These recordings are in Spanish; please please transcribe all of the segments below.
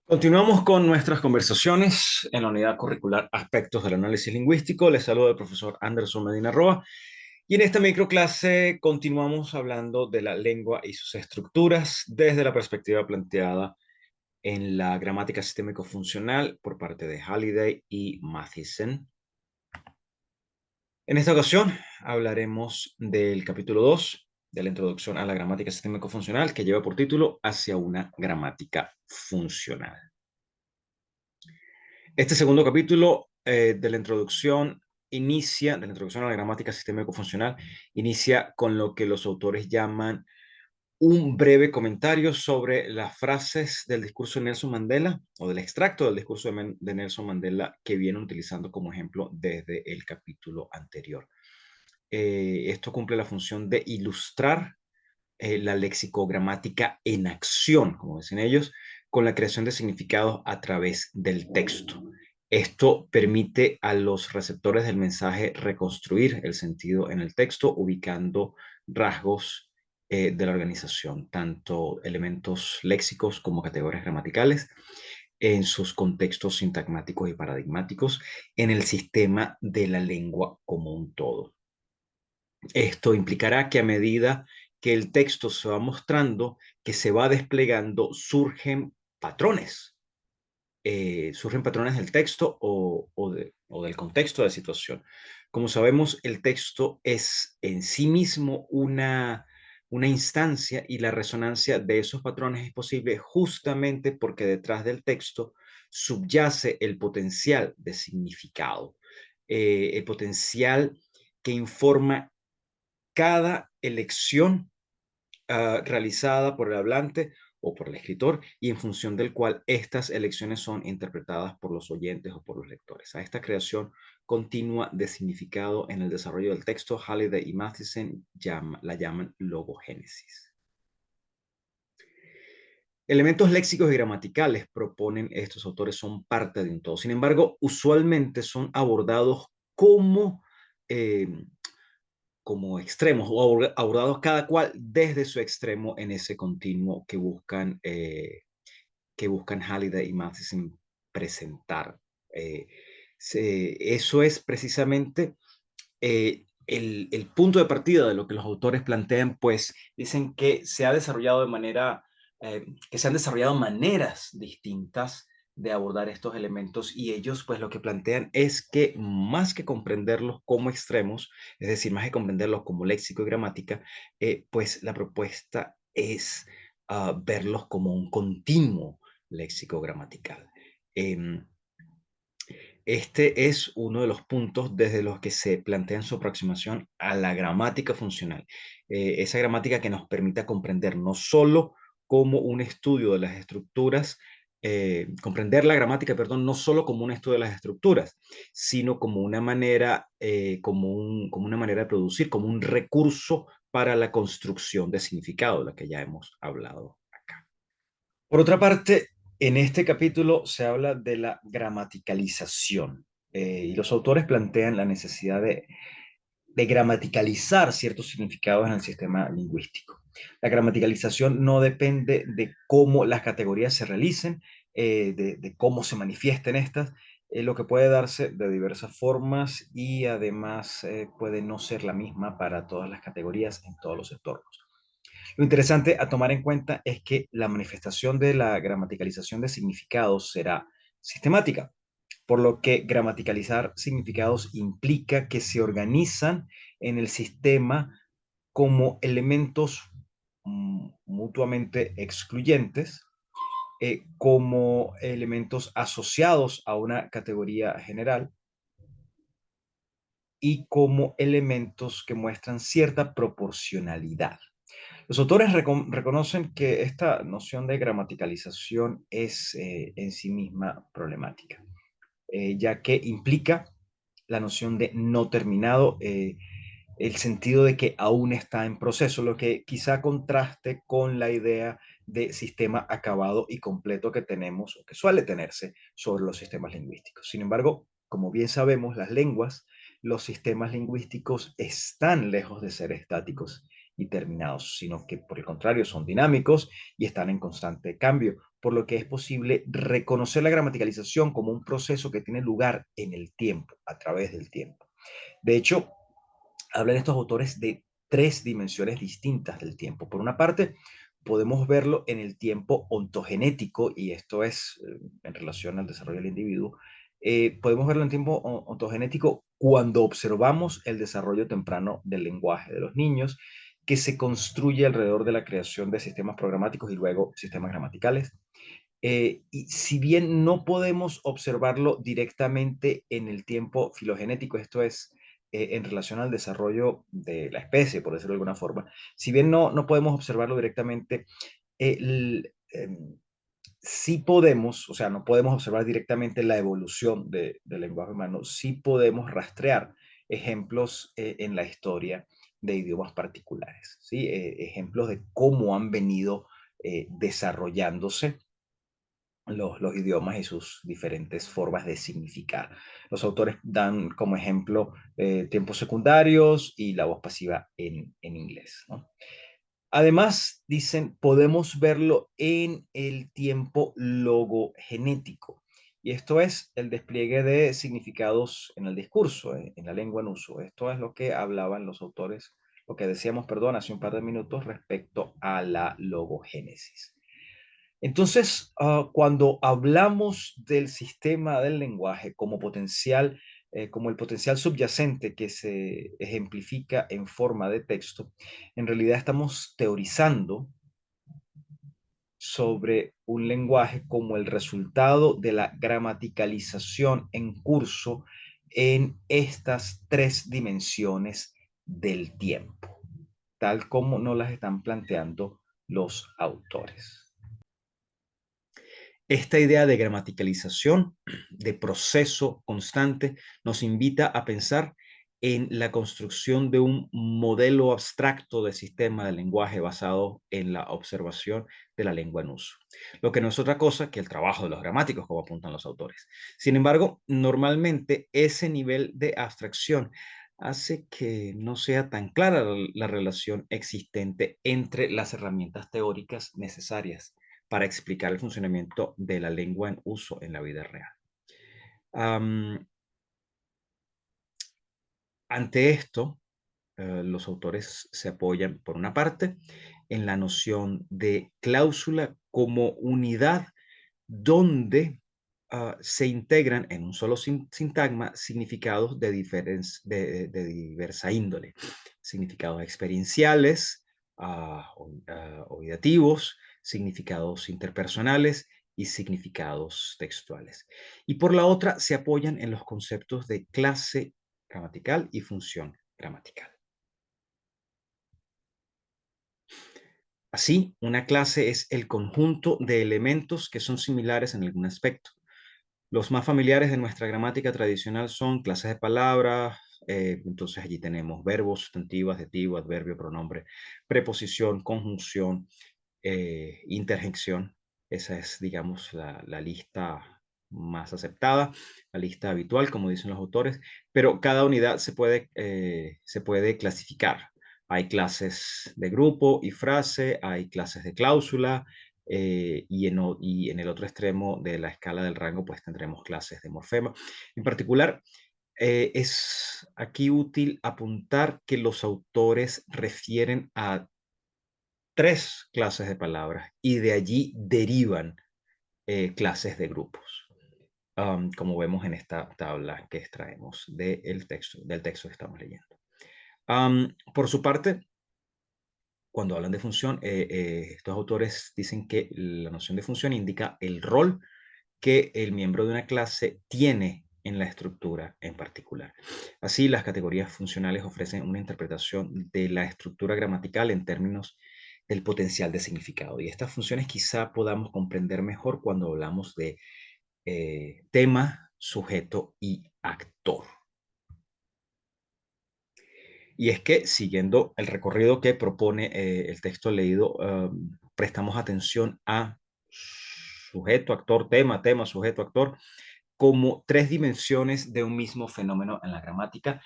Continuamos con nuestras conversaciones en la unidad curricular Aspectos del Análisis Lingüístico. Les saluda el profesor Anderson Medina Roa. Y en esta microclase continuamos hablando de la lengua y sus estructuras desde la perspectiva planteada en la gramática sistémico-funcional por parte de Halliday y Mathieson. En esta ocasión hablaremos del capítulo 2 de la introducción a la gramática sistémico-funcional, que lleva por título Hacia una gramática funcional. Este segundo capítulo de la introducción de la introducción a la gramática sistémico-funcional, inicia con lo que los autores llaman un breve comentario sobre las frases del discurso de Nelson Mandela o del extracto del discurso de Nelson Mandela que vienen utilizando como ejemplo desde el capítulo anterior. Esto cumple la función de ilustrar la lexicogramática en acción, como dicen ellos, con la creación de significados a través del texto. Esto permite a los receptores del mensaje reconstruir el sentido en el texto, ubicando rasgos de la organización, tanto elementos léxicos como categorías gramaticales, en sus contextos sintagmáticos y paradigmáticos, en el sistema de la lengua como un todo. Esto implicará que a medida que el texto se va mostrando, que se va desplegando, surgen patrones del texto o del contexto de la situación. Como sabemos, el texto es en sí mismo una instancia y la resonancia de esos patrones es posible justamente porque detrás del texto subyace el potencial de significado, el potencial que informa cada elección realizada por el hablante o por el escritor y en función del cual estas elecciones son interpretadas por los oyentes o por los lectores. A esta creación continua de significado en el desarrollo del texto, Halliday y Mathieson la llaman logogénesis. Elementos léxicos y gramaticales, proponen estos autores, son parte de un todo. Sin embargo, usualmente son abordados eh, como extremos o abordados cada cual desde su extremo en ese continuo que buscan Halliday y Matheson presentar. Eh, Eso es precisamente el punto de partida de lo que los autores plantean, pues dicen que que se han desarrollado maneras distintas de abordar estos elementos y ellos pues lo que plantean es que más que comprenderlos como extremos, es decir, más que comprenderlos como léxico y gramática, pues la propuesta es verlos como un continuo léxico gramatical. Em, este es uno de los puntos desde los que se plantea en su aproximación a la gramática funcional. Esa gramática que nos permita comprender no solo como un estudio de las estructuras, comprender la gramática, perdón, no solo como un estudio de las estructuras, sino como una manera, como una manera de producir, como un recurso para la construcción de significado, de la que ya hemos hablado acá. Por otra parte, en este capítulo se habla de la gramaticalización y los autores plantean la necesidad de gramaticalizar ciertos significados en el sistema lingüístico. La gramaticalización no depende de cómo las categorías se realicen, de cómo se manifiesten estas, lo que puede darse de diversas formas y además puede no ser la misma para todas las categorías en todos los entornos. Lo interesante a tomar en cuenta es que la manifestación de la gramaticalización de significados será sistemática, por lo que gramaticalizar significados implica que se organizan en el sistema como elementos mutuamente excluyentes, como elementos asociados a una categoría general y como elementos que muestran cierta proporcionalidad. Los autores reconocen que esta noción de gramaticalización es en sí misma problemática, ya que implica la noción de no terminado, el sentido de que aún está en proceso, lo que quizá contraste con la idea de sistema acabado y completo que tenemos o que suele tenerse sobre los sistemas lingüísticos. Sin embargo, como bien sabemos, los sistemas lingüísticos están lejos de ser estáticos y terminados, sino que por el contrario son dinámicos y están en constante cambio, por lo que es posible reconocer la gramaticalización como un proceso que tiene lugar en el tiempo, a través del tiempo. De hecho, hablan estos autores de tres dimensiones distintas del tiempo. Por una parte, podemos verlo en el tiempo ontogenético, y esto es en relación al desarrollo del individuo. Podemos verlo en tiempo ontogenético cuando observamos el desarrollo temprano del lenguaje de los niños, que se construye alrededor de la creación de sistemas programáticos y luego sistemas gramaticales. Y si bien no podemos observarlo directamente en el tiempo filogenético, esto es, en relación al desarrollo de la especie, por decirlo de alguna forma, si bien no podemos observarlo directamente, sí podemos, o sea, no podemos observar directamente la evolución del lenguaje humano, sí podemos rastrear ejemplos en la historia de idiomas particulares, ¿sí? Ejemplos de cómo han venido desarrollándose los idiomas y sus diferentes formas de significar. Los autores dan como ejemplo tiempos secundarios y la voz pasiva en inglés, ¿no? Además, dicen, podemos verlo en el tiempo logogenético. Y esto es el despliegue de significados en el discurso, en la lengua en uso. Esto es lo que hablaban los autores, lo que decíamos, perdón, hace un par de minutos respecto a la logogénesis. Entonces, cuando hablamos del sistema del lenguaje como potencial, como el potencial subyacente que se ejemplifica en forma de texto, en realidad estamos teorizando sobre un lenguaje como el resultado de la gramaticalización en curso en estas tres dimensiones del tiempo, tal como nos las están planteando los autores. Esta idea de gramaticalización, de proceso constante, nos invita a pensar en la construcción de un modelo abstracto de sistema de lenguaje basado en la observación de la lengua en uso, lo que no es otra cosa que el trabajo de los gramáticos, como apuntan los autores. Sin embargo, normalmente ese nivel de abstracción hace que no sea tan clara la relación existente entre las herramientas teóricas necesarias para explicar el funcionamiento de la lengua en uso en la vida real. Am, Ante esto, los autores se apoyan, por una parte, en la noción de cláusula como unidad donde se integran en un solo sintagma significados de diversa índole, significados experienciales, oidativos, significados interpersonales y significados textuales. Y por la otra, se apoyan en los conceptos de clase gramatical y función gramatical. Así, una clase es el conjunto de elementos que son similares en algún aspecto. Los más familiares de nuestra gramática tradicional son clases de palabras, entonces allí tenemos verbo, sustantivo, adjetivo, adverbio, pronombre, preposición, conjunción, interjección. Esa es, digamos, la lista más aceptada, la lista habitual, como dicen los autores, pero cada unidad se puede clasificar. Hay clases de grupo y frase, hay clases de cláusula, y en el otro extremo de la escala del rango, pues tendremos clases de morfema. En particular, es aquí útil apuntar que los autores refieren a tres clases de palabras y de allí derivan clases de grupos, como vemos en esta tabla que extraemos del texto que estamos leyendo. Por su parte, cuando hablan de función, estos autores dicen que la noción de función indica el rol que el miembro de una clase tiene en la estructura en particular. Así, las categorías funcionales ofrecen una interpretación de la estructura gramatical en términos del potencial de significado. Y estas funciones quizá podamos comprender mejor cuando hablamos de tema, sujeto y actor. Y es que, siguiendo el recorrido que propone el texto leído, prestamos atención a sujeto, actor, tema, sujeto, actor, como tres dimensiones de un mismo fenómeno en la gramática,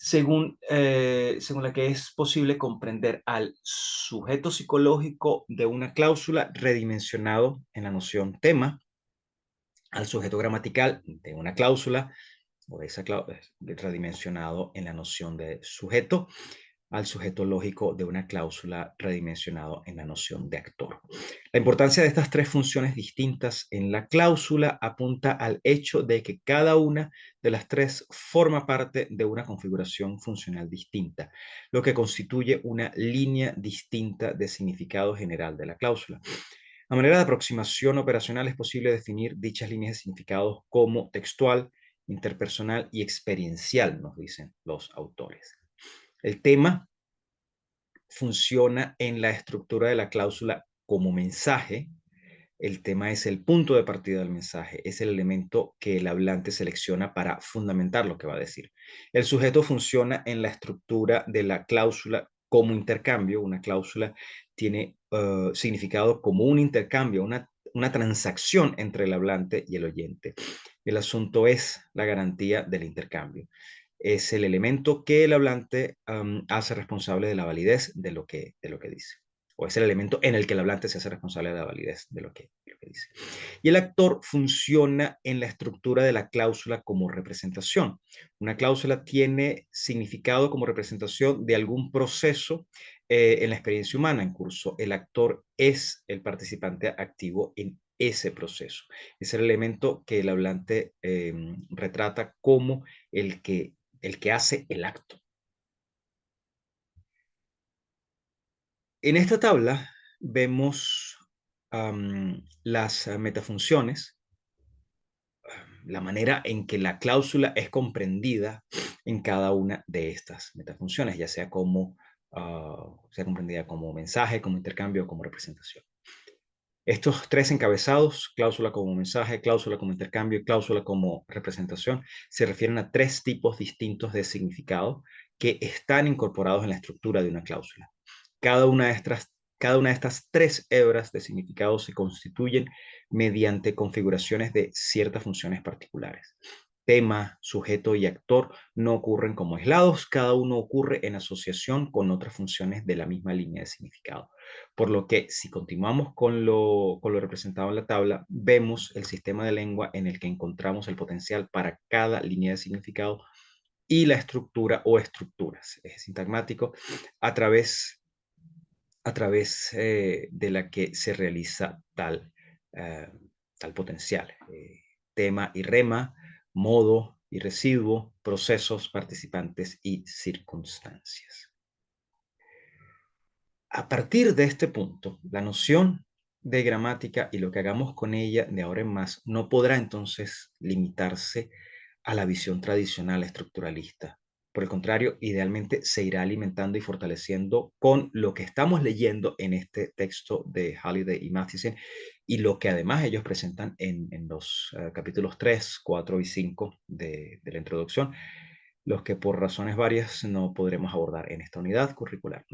según la que es posible comprender al sujeto psicológico de una cláusula redimensionado en la noción tema, al sujeto gramatical de una cláusula o de esa redimensionado en la noción de sujeto, al sujeto lógico de una cláusula redimensionado en la noción de actor. La importancia de estas tres funciones distintas en la cláusula apunta al hecho de que cada una de las tres forma parte de una configuración funcional distinta, lo que constituye una línea distinta de significado general de la cláusula. A manera de aproximación operacional es posible definir dichas líneas de significados como textual, interpersonal y experiencial, nos dicen los autores. El tema funciona en la estructura de la cláusula como mensaje. El tema es el punto de partida del mensaje, es el elemento que el hablante selecciona para fundamentar lo que va a decir. El sujeto funciona en la estructura de la cláusula como intercambio. Una cláusula tiene significado como un intercambio, una transacción entre el hablante y el oyente. El asunto es la garantía del intercambio. Es el elemento que el hablante hace responsable de la validez de lo que dice. O es el elemento en el que el hablante se hace responsable de la validez de lo que dice. Y el actor funciona en la estructura de la cláusula como representación. Una cláusula tiene significado como representación de algún proceso en la experiencia humana en curso. El actor es el participante activo en ese proceso. Es el elemento que el hablante retrata como el que hace el acto. En esta tabla vemos las metafunciones, la manera en que la cláusula es comprendida en cada una de estas metafunciones, ya sea como sea comprendida como mensaje, como intercambio o como representación. Estos tres encabezados, cláusula como mensaje, cláusula como intercambio y cláusula como representación, se refieren a tres tipos distintos de significado que están incorporados en la estructura de una cláusula. Cada una de estas tres hebras de significado se constituyen mediante configuraciones de ciertas funciones particulares. Tema, sujeto y actor no ocurren como aislados, cada uno ocurre en asociación con otras funciones de la misma línea de significado. Por lo que si continuamos con lo representado en la tabla, vemos el sistema de lengua en el que encontramos el potencial para cada línea de significado y la estructura o estructuras, es sintagmático, a través de la que se realiza tal potencial. Tema y rema, modo y residuo, procesos, participantes y circunstancias. A partir de este punto, la noción de gramática y lo que hagamos con ella de ahora en más no podrá entonces limitarse a la visión tradicional estructuralista. Por el contrario, idealmente se irá alimentando y fortaleciendo con lo que estamos leyendo en este texto de Halliday y Matheson y lo que además ellos presentan en los capítulos 3, 4 y 5 de la introducción, los que por razones varias no podremos abordar en esta unidad curricular.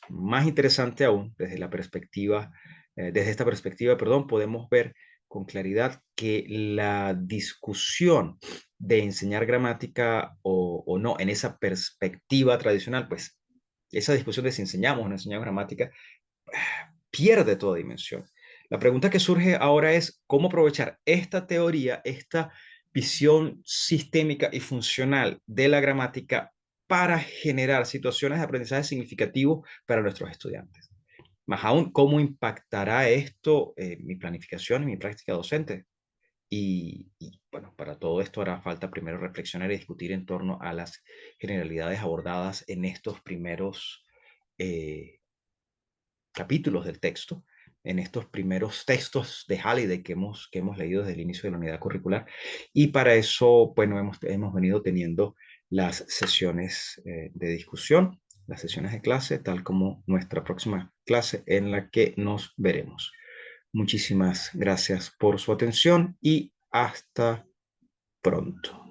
Más interesante aún, desde esta perspectiva, podemos ver con claridad que la discusión de enseñar gramática o no en esa perspectiva tradicional, pues esa discusión de si enseñamos o no enseñamos gramática pierde toda dimensión. La pregunta que surge ahora es cómo aprovechar esta teoría, esta visión sistémica y funcional de la gramática para generar situaciones de aprendizaje significativo para nuestros estudiantes. Más aún, ¿cómo impactará esto mi planificación y mi práctica docente? Bueno, para todo esto hará falta primero reflexionar y discutir en torno a las generalidades abordadas en estos primeros capítulos del texto, en estos primeros textos de Halliday que hemos leído desde el inicio de la unidad curricular. Y para eso, bueno, hemos venido teniendo las sesiones de discusión, las sesiones de clase, tal como nuestra próxima clase en la que nos veremos. Muchísimas gracias por su atención y hasta pronto.